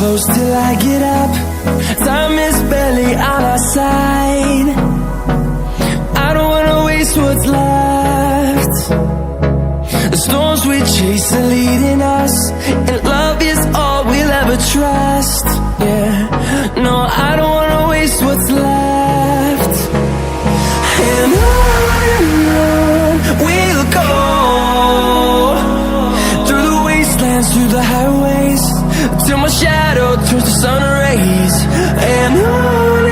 close till I get up. Time is barely on our side. I don't wanna waste what's left. The storms we chase are leading us, and love is all we'll ever trust. Yeah, no, I don't wanna waste what's left. And on we'll go, through the wastelands, through the highways, till my shadow turns to sun rays. And on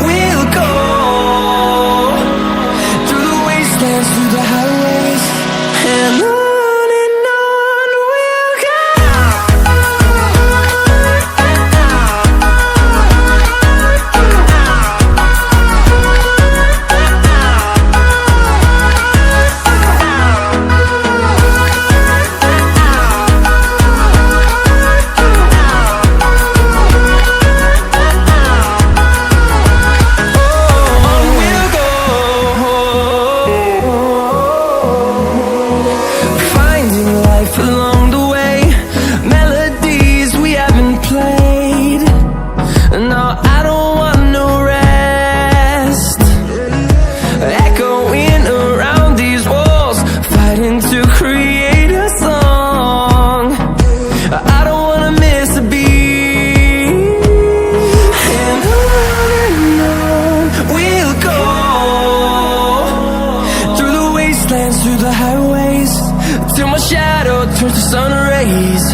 we'll go, through the wastelands, through the highways, and on. Through the highways, till my shadow turns to sun rays.